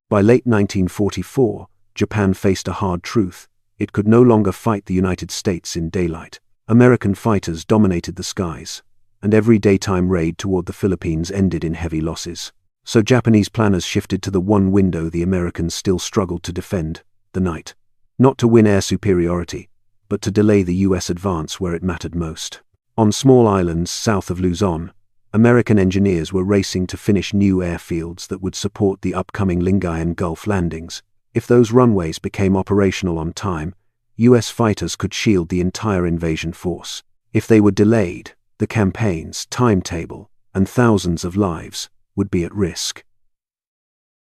By late 1944, Japan faced a hard truth. It could no longer fight the United States in daylight. American fighters dominated the skies, and every daytime raid toward the Philippines ended in heavy losses. So Japanese planners shifted to the one window the Americans still struggled to defend, the night. Not to win air superiority, but to delay the US advance where it mattered most. On small islands south of Luzon, American engineers were racing to finish new airfields that would support the upcoming Lingayen Gulf landings. If those runways became operational on time, US fighters could shield the entire invasion force. If they were delayed, the campaign's timetable and thousands of lives would be at risk.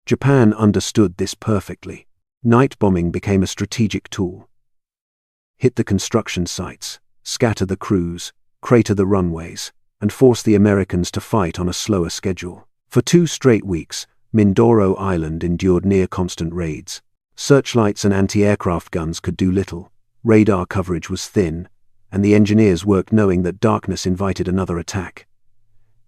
Japan understood this perfectly. Night bombing became a strategic tool. Hit the construction sites, scatter the crews, crater the runways, and force the Americans to fight on a slower schedule. For 2 straight weeks, Mindoro Island endured near-constant raids. Searchlights and anti-aircraft guns could do little, radar coverage was thin, and the engineers worked knowing that darkness invited another attack.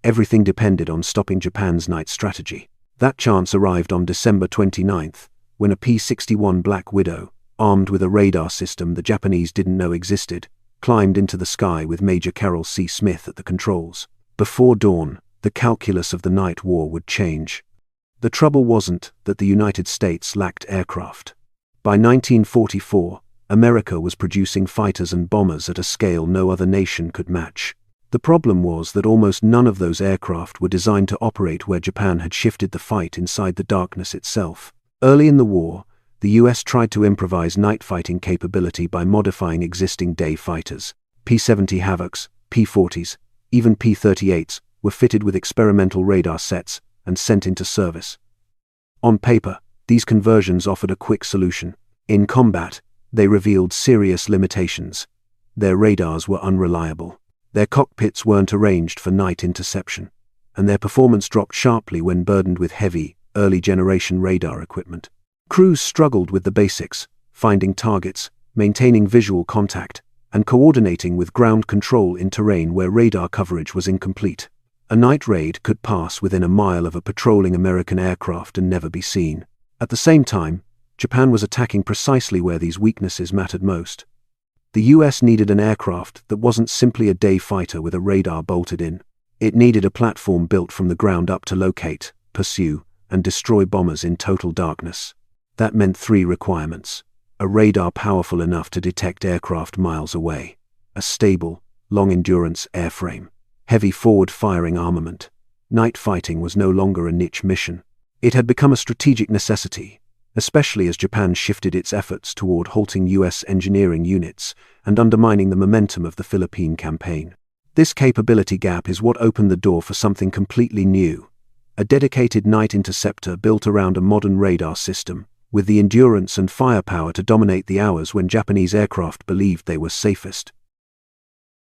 Everything depended on stopping Japan's night strategy. That chance arrived on December 29th, when a P-61 Black Widow, armed with a radar system the Japanese didn't know existed, climbed into the sky with Major Carroll C. Smith at the controls. Before dawn, the calculus of the night war would change. The trouble wasn't that the United States lacked aircraft. By 1944, America was producing fighters and bombers at a scale no other nation could match. The problem was that almost none of those aircraft were designed to operate where Japan had shifted the fight inside the darkness itself. Early in the war, the US tried to improvise night fighting capability by modifying existing day fighters. P-70 Havocs, P-40s, even P-38s were fitted with experimental radar sets and sent into service. On paper, these conversions offered a quick solution. In combat, they revealed serious limitations. Their radars were unreliable. Their cockpits weren't arranged for night interception, and their performance dropped sharply when burdened with heavy, early-generation radar equipment. Crews struggled with the basics, finding targets, maintaining visual contact, and coordinating with ground control in terrain where radar coverage was incomplete. A night raid could pass within a mile of a patrolling American aircraft and never be seen. At the same time, Japan was attacking precisely where these weaknesses mattered most. The US needed an aircraft that wasn't simply a day fighter with a radar bolted in. It needed a platform built from the ground up to locate, pursue, and destroy bombers in total darkness. That meant 3 requirements: a radar powerful enough to detect aircraft miles away, a stable, long-endurance airframe, heavy forward-firing armament. Night fighting was no longer a niche mission. It had become a strategic necessity, especially as Japan shifted its efforts toward halting US engineering units and undermining the momentum of the Philippine campaign. This capability gap is what opened the door for something completely new: a dedicated night interceptor built around a modern radar system, with the endurance and firepower to dominate the hours when Japanese aircraft believed they were safest.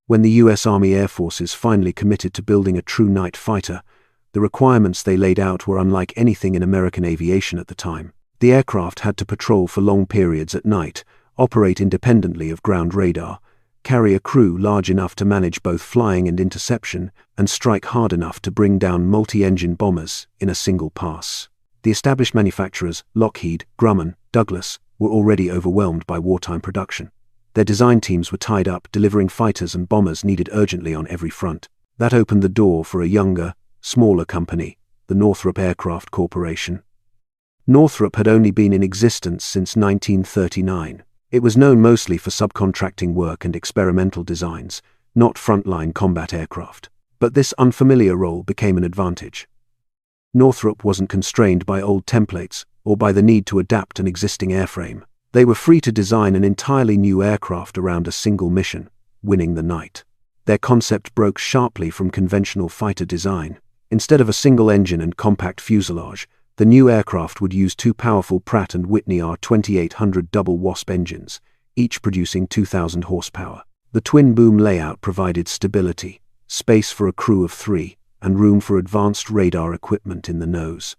When the US Army Air Forces finally committed to building a true night fighter, the requirements they laid out were unlike anything in American aviation at the time. The aircraft had to patrol for long periods at night, operate independently of ground radar, carry a crew large enough to manage both flying and interception, and strike hard enough to bring down multi-engine bombers in a single pass. The established manufacturers, Lockheed, Grumman, Douglas, were already overwhelmed by wartime production. Their design teams were tied up delivering fighters and bombers needed urgently on every front. That opened the door for a younger, smaller company, the Northrop Aircraft Corporation. Northrop had only been in existence since 1939. It was known mostly for subcontracting work and experimental designs, not frontline combat aircraft. But this unfamiliar role became an advantage. Northrop wasn't constrained by old templates or by the need to adapt an existing airframe. They were free to design an entirely new aircraft around a single mission: winning the night. Their concept broke sharply from conventional fighter design. Instead of a single engine and compact fuselage, the new aircraft would use 2 powerful Pratt & Whitney R2800 double Wasp engines, each producing 2,000 horsepower. The twin-boom layout provided stability, space for a crew of 3, and room for advanced radar equipment in the nose.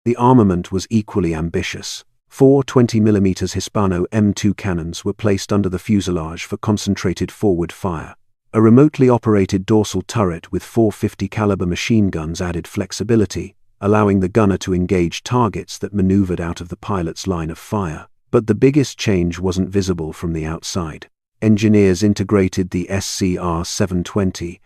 The armament was equally ambitious. 4 20mm Hispano M2 cannons were placed under the fuselage for concentrated forward fire. A remotely operated dorsal turret with 450 caliber machine guns added flexibility, allowing the gunner to engage targets that maneuvered out of the pilot's line of fire. But the biggest change wasn't visible from the outside. Engineers integrated the SCR-720,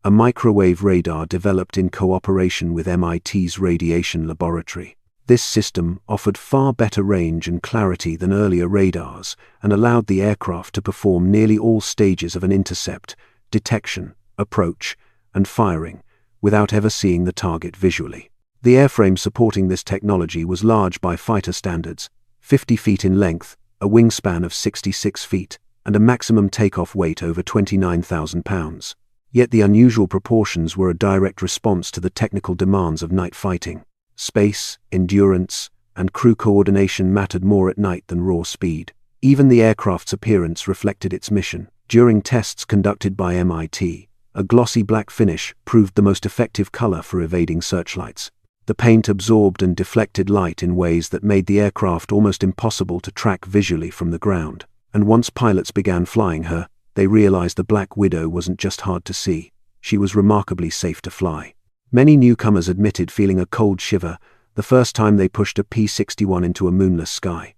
a microwave radar developed in cooperation with MIT's radiation laboratory. This system offered far better range and clarity than earlier radars and allowed the aircraft to perform nearly all stages of an intercept, detection, approach, and firing, without ever seeing the target visually. The airframe supporting this technology was large by fighter standards, 50 feet in length, a wingspan of 66 feet, and a maximum takeoff weight over 29,000 pounds. Yet the unusual proportions were a direct response to the technical demands of night fighting. Space, endurance, and crew coordination mattered more at night than raw speed. Even the aircraft's appearance reflected its mission. During tests conducted by MIT, a glossy black finish proved the most effective color for evading searchlights. The paint absorbed and deflected light in ways that made the aircraft almost impossible to track visually from the ground. And once pilots began flying her, they realized the Black Widow wasn't just hard to see, she was remarkably safe to fly. Many newcomers admitted feeling a cold shiver the first time they pushed a P-61 into a moonless sky.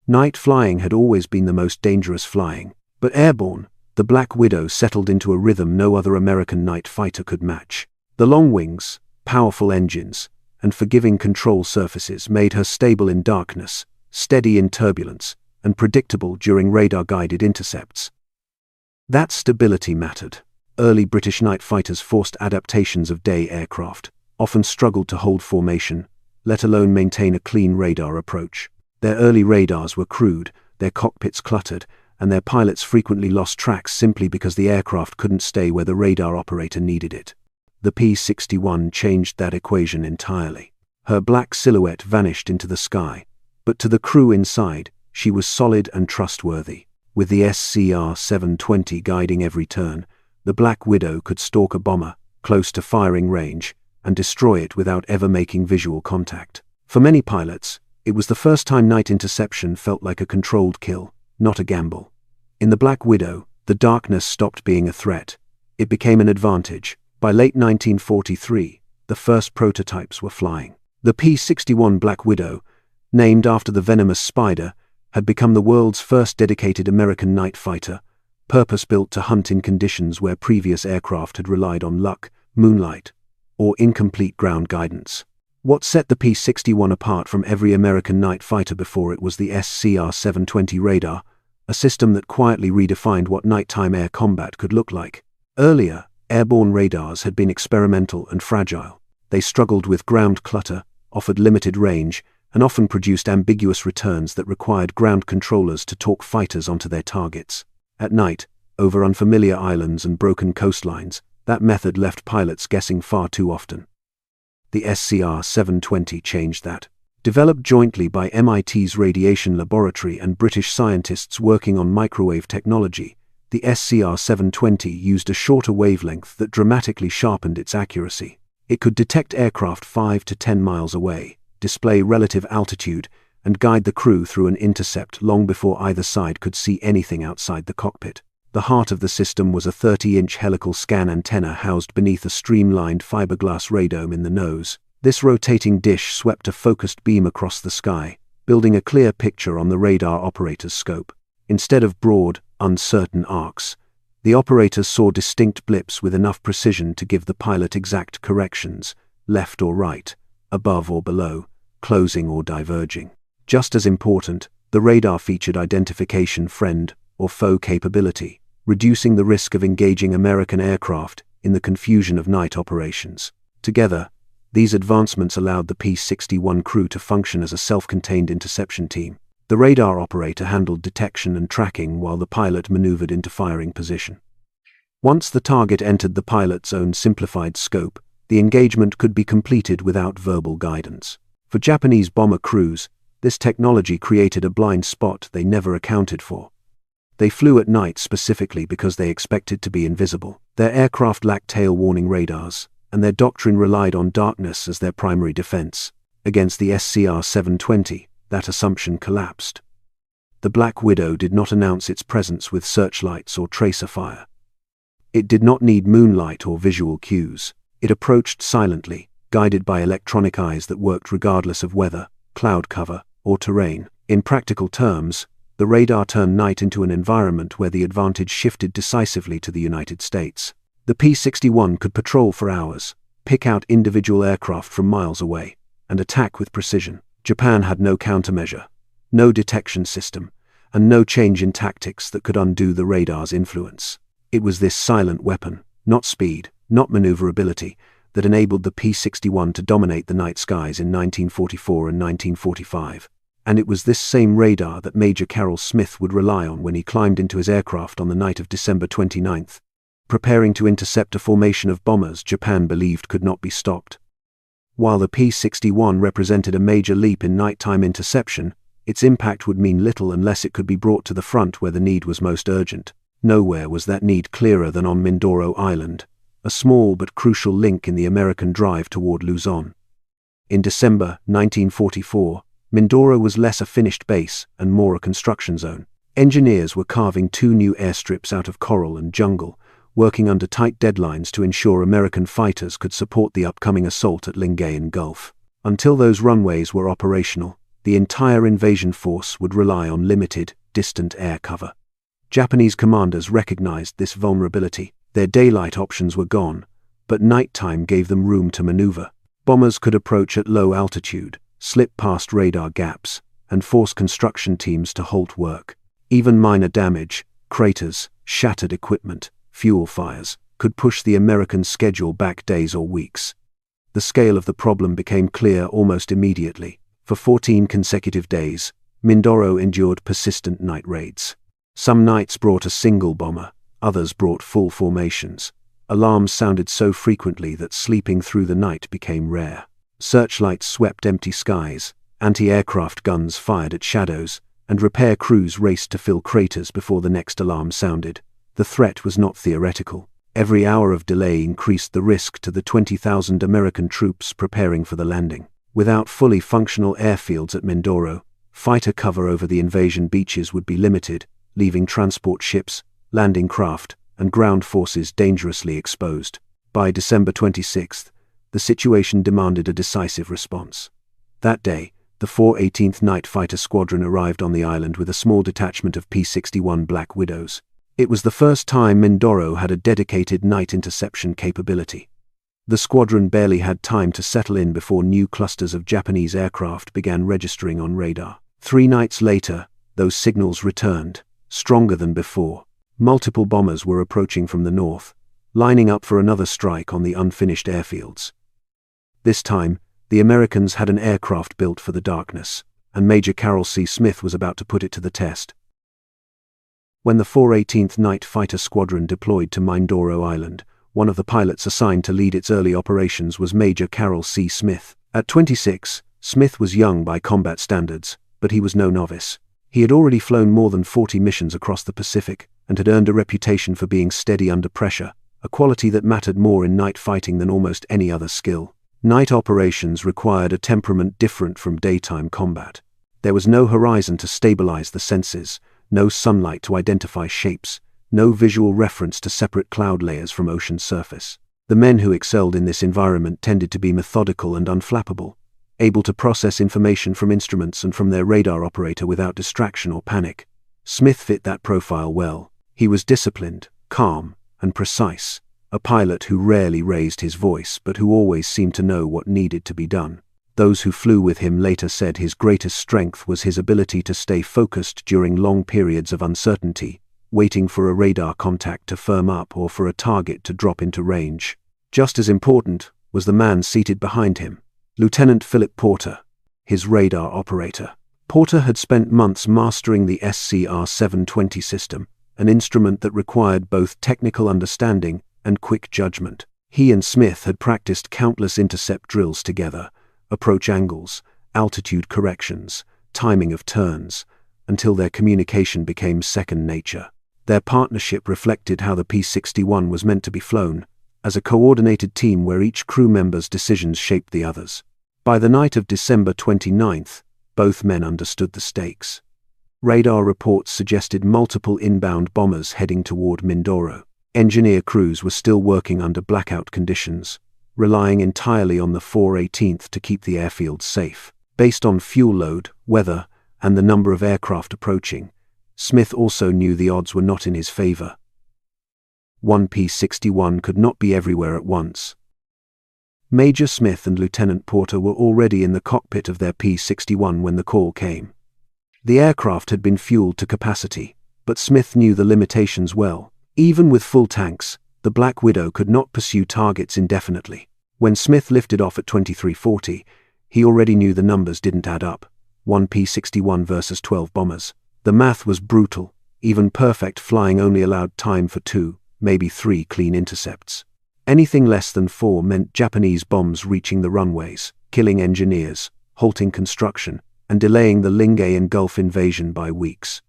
Night flying had always been the most dangerous flying, but airborne, the Black Widow settled into a rhythm no other American night fighter could match. The long wings, powerful engines, and forgiving control surfaces made her stable in darkness, steady in turbulence, and predictable during radar-guided intercepts. That stability mattered. Early British night fighters forced adaptations of day aircraft, often struggled to hold formation, let alone maintain a clean radar approach. Their early radars were crude, their cockpits cluttered, and their pilots frequently lost tracks simply because the aircraft couldn't stay where the radar operator needed it. The P-61 changed that equation entirely. Her black silhouette vanished into the sky, but to the crew inside, she was solid and trustworthy. With the SCR-720 guiding every turn, the Black Widow could stalk a bomber, close to firing range, and destroy it without ever making visual contact. For many pilots, it was the first time night interception felt like a controlled kill, not a gamble. In the Black Widow, the darkness stopped being a threat. It became an advantage. By late 1943, the first prototypes were flying. The P-61 Black Widow, named after the venomous spider, had become the world's first dedicated American night fighter, purpose-built to hunt in conditions where previous aircraft had relied on luck, moonlight, or incomplete ground guidance. What set the P-61 apart from every American night fighter before it was the SCR-720 radar, a system that quietly redefined what nighttime air combat could look like. Earlier, airborne radars had been experimental and fragile. They struggled with ground clutter, offered limited range, and often produced ambiguous returns that required ground controllers to talk fighters onto their targets. At night, over unfamiliar islands and broken coastlines, that method left pilots guessing far too often. The SCR-720 changed that. Developed jointly by MIT's radiation laboratory and British scientists working on microwave technology, the SCR-720 used a shorter wavelength that dramatically sharpened its accuracy. It could detect aircraft 5 to 10 miles away, display relative altitude, and guide the crew through an intercept long before either side could see anything outside the cockpit. The heart of the system was a 30-inch helical scan antenna housed beneath a streamlined fiberglass radome in the nose. This rotating dish swept a focused beam across the sky, building a clear picture on the radar operator's scope. Instead of broad, uncertain arcs, the operators saw distinct blips with enough precision to give the pilot exact corrections, left or right, above or below, closing or diverging. Just as important, the radar featured identification friend or foe capability, reducing the risk of engaging American aircraft in the confusion of night operations. Together, these advancements allowed the P-61 crew to function as a self-contained interception team. The radar operator handled detection and tracking while the pilot maneuvered into firing position. Once the target entered the pilot's own simplified scope, the engagement could be completed without verbal guidance. For Japanese bomber crews, this technology created a blind spot they never accounted for. They flew at night specifically because they expected to be invisible. Their aircraft lacked tail warning radars, and their doctrine relied on darkness as their primary defense. Against the SCR-720, that assumption collapsed. The Black Widow did not announce its presence with searchlights or tracer fire. It did not need moonlight or visual cues. It approached silently, guided by electronic eyes that worked regardless of weather, cloud cover, or terrain. In practical terms, the radar turned night into an environment where the advantage shifted decisively to the United States. The P-61 could patrol for hours, pick out individual aircraft from miles away, and attack with precision. Japan had no countermeasure, no detection system, and no change in tactics that could undo the radar's influence. It was this silent weapon, not speed, not maneuverability, that enabled the P-61 to dominate the night skies in 1944 and 1945. And it was this same radar that Major Carroll Smith would rely on when he climbed into his aircraft on the night of December 29th, preparing to intercept a formation of bombers Japan believed could not be stopped. While the P-61 represented a major leap in nighttime interception, its impact would mean little unless it could be brought to the front where the need was most urgent. Nowhere was that need clearer than on Mindoro Island, a small but crucial link in the American drive toward Luzon. In December 1944, Mindoro was less a finished base and more a construction zone. Engineers were carving 2 new airstrips out of coral and jungle, working under tight deadlines to ensure American fighters could support the upcoming assault at Lingayen Gulf. Until those runways were operational, the entire invasion force would rely on limited, distant air cover. Japanese commanders recognized this vulnerability. Their daylight options were gone, but nighttime gave them room to maneuver. Bombers could approach at low altitude, slip past radar gaps, and force construction teams to halt work. Even minor damage, craters, shattered equipment, fuel fires, could push the American schedule back days or weeks. The scale of the problem became clear almost immediately. For 14 consecutive days, Mindoro endured persistent night raids. Some nights brought a single bomber, others brought full formations. Alarms sounded so frequently that sleeping through the night became rare. Searchlights swept empty skies, anti-aircraft guns fired at shadows, and repair crews raced to fill craters before the next alarm sounded. The threat was not theoretical. Every hour of delay increased the risk to the 20,000 American troops preparing for the landing. Without fully functional airfields at Mindoro, fighter cover over the invasion beaches would be limited, leaving transport ships, landing craft, and ground forces dangerously exposed. By December 26th, the situation demanded a decisive response. That day, the 418th Night Fighter Squadron arrived on the island with a small detachment of P-61 Black Widows. It was the first time Mindoro had a dedicated night interception capability. The squadron barely had time to settle in before new clusters of Japanese aircraft began registering on radar. 3 nights later, those signals returned, stronger than before. Multiple bombers were approaching from the north, lining up for another strike on the unfinished airfields. This time, the Americans had an aircraft built for the darkness, and Major Carroll C. Smith was about to put it to the test. When the 418th Night Fighter Squadron deployed to Mindoro Island, one of the pilots assigned to lead its early operations was Major Carroll C. Smith. At 26, Smith was young by combat standards, but he was no novice. He had already flown more than 40 missions across the Pacific and had earned a reputation for being steady under pressure, a quality that mattered more in night fighting than almost any other skill. Night operations required a temperament different from daytime combat. There was no horizon to stabilize the senses, no sunlight to identify shapes, no visual reference to separate cloud layers from ocean surface. The men who excelled in this environment tended to be methodical and unflappable, able to process information from instruments and from their radar operator without distraction or panic. Smith fit that profile well. He was disciplined, calm, and precise, a pilot who rarely raised his voice but who always seemed to know what needed to be done. Those who flew with him later said his greatest strength was his ability to stay focused during long periods of uncertainty, waiting for a radar contact to firm up or for a target to drop into range. Just as important was the man seated behind him, Lieutenant Philip Porter, his radar operator. Porter had spent months mastering the SCR-720 system, an instrument that required both technical understanding and quick judgment. He and Smith had practiced countless intercept drills together, approach angles, altitude corrections, timing of turns, until their communication became second nature. Their partnership reflected how the P-61 was meant to be flown, as a coordinated team where each crew member's decisions shaped the others. By the night of December 29th, both men understood the stakes. Radar reports suggested multiple inbound bombers heading toward Mindoro. Engineer crews were still working under blackout conditions, relying entirely on the 4/18 to keep the airfields safe. Based on fuel load, weather, and the number of aircraft approaching, Smith also knew the odds were not in his favor. One P-61 could not be everywhere at once. Major Smith and Lieutenant Porter were already in the cockpit of their P-61 when the call came. The aircraft had been fueled to capacity, but Smith knew the limitations well. Even with full tanks, the Black Widow could not pursue targets indefinitely. When Smith lifted off at 2340, he already knew the numbers didn't add up. 1 P-61 versus 12 bombers. The math was brutal. Even perfect flying only allowed time for 2, maybe 3 clean intercepts. Anything less than 4 meant Japanese bombs reaching the runways, killing engineers, halting construction, and delaying the Lingayen Gulf invasion by weeks.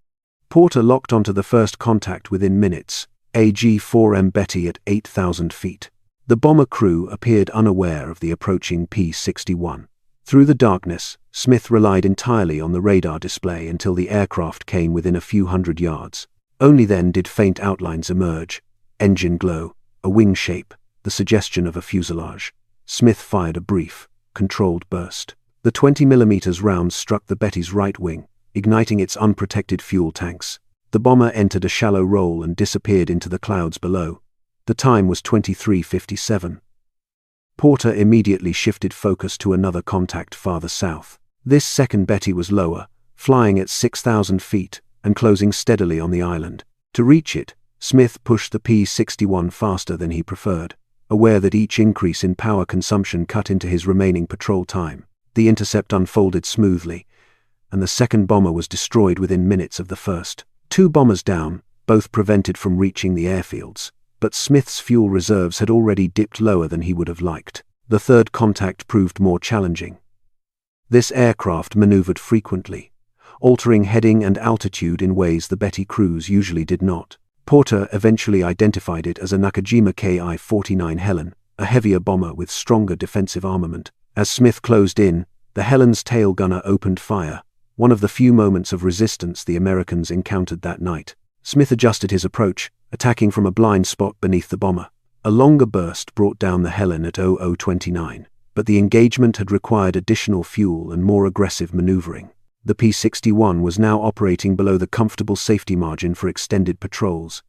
Porter locked onto the first contact within minutes, AG-4M Betty at 8,000 feet. The bomber crew appeared unaware of the approaching P-61. Through the darkness, Smith relied entirely on the radar display until the aircraft came within a few hundred yards. Only then did faint outlines emerge, engine glow, a wing shape, the suggestion of a fuselage. Smith fired a brief, controlled burst. The 20mm round struck the Betty's right wing, igniting its unprotected fuel tanks. The bomber entered a shallow roll and disappeared into the clouds below. The time was 23:57. Porter immediately shifted focus to another contact farther south. This second Betty was lower, flying at 6,000 feet and closing steadily on the island. To reach it, Smith pushed the P-61 faster than he preferred, aware that each increase in power consumption cut into his remaining patrol time. The intercept unfolded smoothly, and the second bomber was destroyed within minutes of the first. 2 bombers down, both prevented from reaching the airfields, but Smith's fuel reserves had already dipped lower than he would have liked. The third contact proved more challenging. This aircraft maneuvered frequently, altering heading and altitude in ways the Betty crews usually did not. Porter eventually identified it as a Nakajima Ki-49 Helen, a heavier bomber with stronger defensive armament. As Smith closed in, the Helen's tail gunner opened fire, one of the few moments of resistance the Americans encountered that night. Smith adjusted his approach, attacking from a blind spot beneath the bomber. A longer burst brought down the Helen at 0029, but the engagement had required additional fuel and more aggressive maneuvering. The P-61 was now operating below the comfortable safety margin for extended patrols.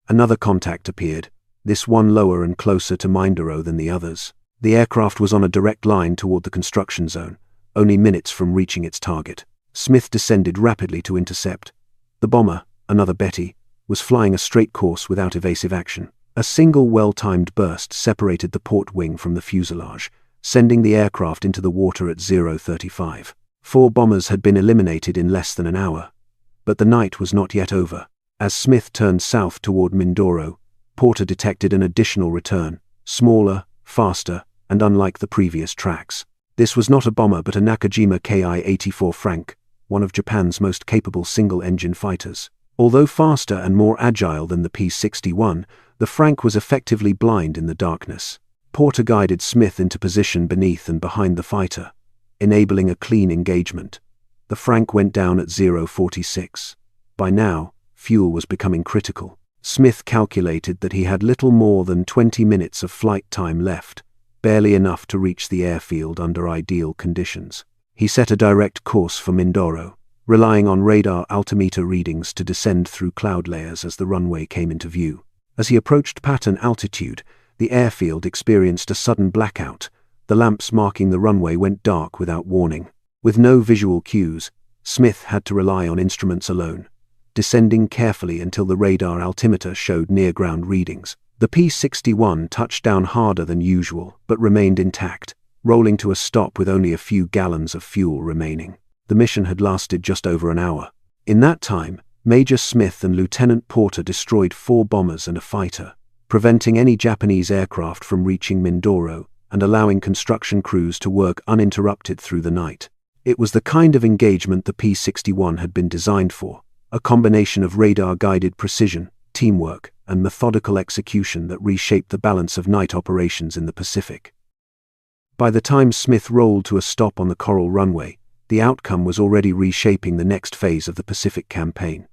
Another contact appeared, this one lower and closer to Mindoro than the others. The aircraft was on a direct line toward the construction zone, only minutes from reaching its target. Smith descended rapidly to intercept. The bomber, another Betty, was flying a straight course without evasive action. A single well-timed burst separated the port wing from the fuselage, sending the aircraft into the water at 0:35. 4 bombers had been eliminated in less than an hour. But the night was not yet over. As Smith turned south toward Mindoro, Porter detected an additional return, smaller, faster, and unlike the previous tracks. This was not a bomber but a Nakajima Ki-84 Frank, one of Japan's most capable single-engine fighters. Although faster and more agile than the P-61, the Frank was effectively blind in the darkness. Porter guided Smith into position beneath and behind the fighter, enabling a clean engagement. The Frank went down at 0:46. By now, fuel was becoming critical. Smith calculated that he had little more than 20 minutes of flight time left, barely enough to reach the airfield under ideal conditions. He set a direct course for Mindoro, relying on radar altimeter readings to descend through cloud layers as the runway came into view. As he approached pattern altitude, the airfield experienced a sudden blackout. The lamps marking the runway went dark without warning. With no visual cues, Smith had to rely on instruments alone, descending carefully until the radar altimeter showed near-ground readings. The P-61 touched down harder than usual, but remained intact, rolling to a stop with only a few gallons of fuel remaining. The mission had lasted just over an hour. In that time, Major Smith and Lieutenant Porter destroyed 4 bombers and a fighter, preventing any Japanese aircraft from reaching Mindoro and allowing construction crews to work uninterrupted through the night. It was the kind of engagement the P-61 had been designed for, a combination of radar-guided precision, teamwork, and methodical execution that reshaped the balance of night operations in the Pacific. By the time Smith rolled to a stop on the Coral runway, the outcome was already reshaping the next phase of the Pacific campaign.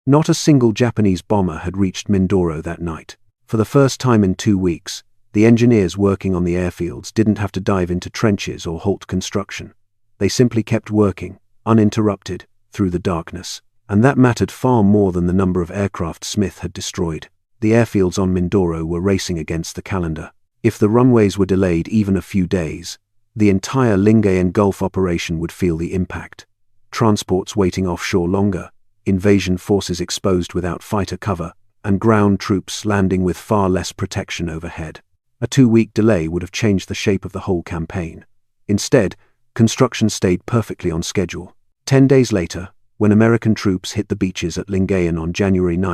Not a single Japanese bomber had reached Mindoro that night. For the first time in 2 weeks, The engineers working on the airfields didn't have to dive into trenches or halt construction. They simply kept working, uninterrupted, through the darkness. And that mattered far more than the number of aircraft Smith had destroyed. The airfields on Mindoro were racing against the calendar. If the runways were delayed even a few days, the entire Lingayen Gulf operation would feel the impact. Transports waiting offshore longer, invasion forces exposed without fighter cover, and ground troops landing with far less protection overhead. A 2-week delay would have changed the shape of the whole campaign. Instead, construction stayed perfectly on schedule. 10 days later, when American troops hit the beaches at Lingayen on January 9,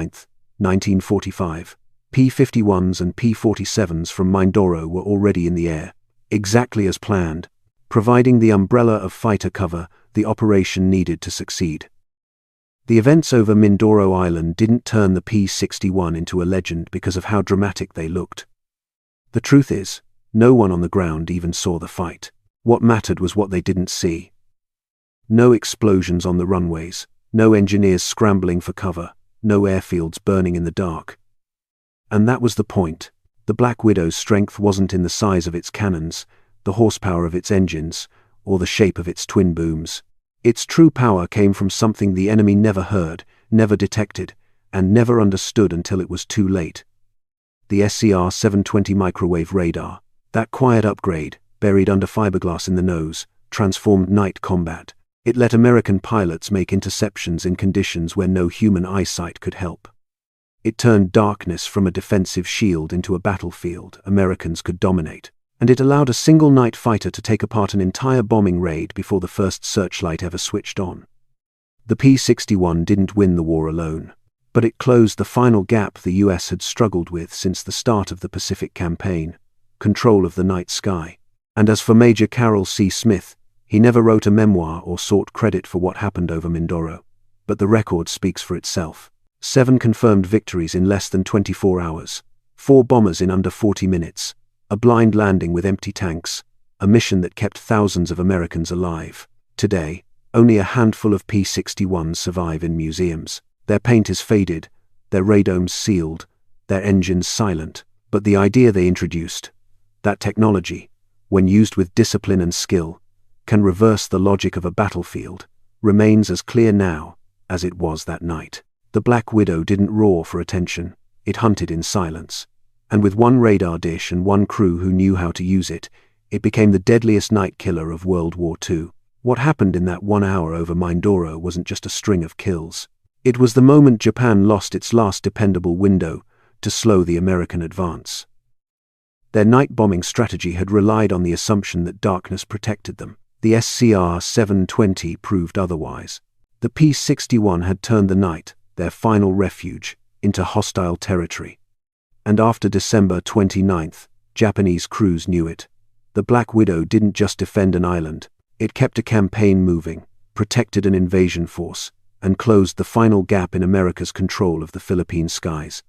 1945, P-51s and P-47s from Mindoro were already in the air, exactly as planned, providing the umbrella of fighter cover the operation needed to succeed. The events over Mindoro Island didn't turn the P-61 into a legend because of how dramatic they looked. The truth is, no one on the ground even saw the fight. What mattered was what they didn't see. No explosions on the runways, no engineers scrambling for cover, no airfields burning in the dark. And that was the point. The Black Widow's strength wasn't in the size of its cannons, the horsepower of its engines, or the shape of its twin booms. Its true power came from something the enemy never heard, never detected, and never understood until it was too late. The SCR-720 microwave radar, that quiet upgrade, buried under fiberglass in the nose, transformed night combat. It let American pilots make interceptions in conditions where no human eyesight could help. It turned darkness from a defensive shield into a battlefield Americans could dominate. And it allowed a single night fighter to take apart an entire bombing raid before the first searchlight ever switched on. The P-61 didn't win the war alone, but it closed the final gap the US had struggled with since the start of the Pacific Campaign: control of the night sky. And as for Major Carroll C. Smith, he never wrote a memoir or sought credit for what happened over Mindoro, but the record speaks for itself. 7 confirmed victories in less than 24 hours, 4 bombers in under 40 minutes, a blind landing with empty tanks, a mission that kept thousands of Americans alive. Today, only a handful of P-61s survive in museums. Their paint is faded, their radomes sealed, their engines silent. But the idea they introduced, that technology, when used with discipline and skill, can reverse the logic of a battlefield, remains as clear now as it was that night. The Black Widow didn't roar for attention, it hunted in silence. And with 1 radar dish and 1 crew who knew how to use it, it became the deadliest night killer of World War II. What happened in that 1 hour over Mindoro wasn't just a string of kills. It was the moment Japan lost its last dependable window to slow the American advance. Their night bombing strategy had relied on the assumption that darkness protected them. The SCR-720 proved otherwise. The P-61 had turned the night, their final refuge, into hostile territory. And after December 29th, Japanese crews knew it. The Black Widow didn't just defend an island, it kept a campaign moving, protected an invasion force, and closed the final gap in America's control of the Philippine skies.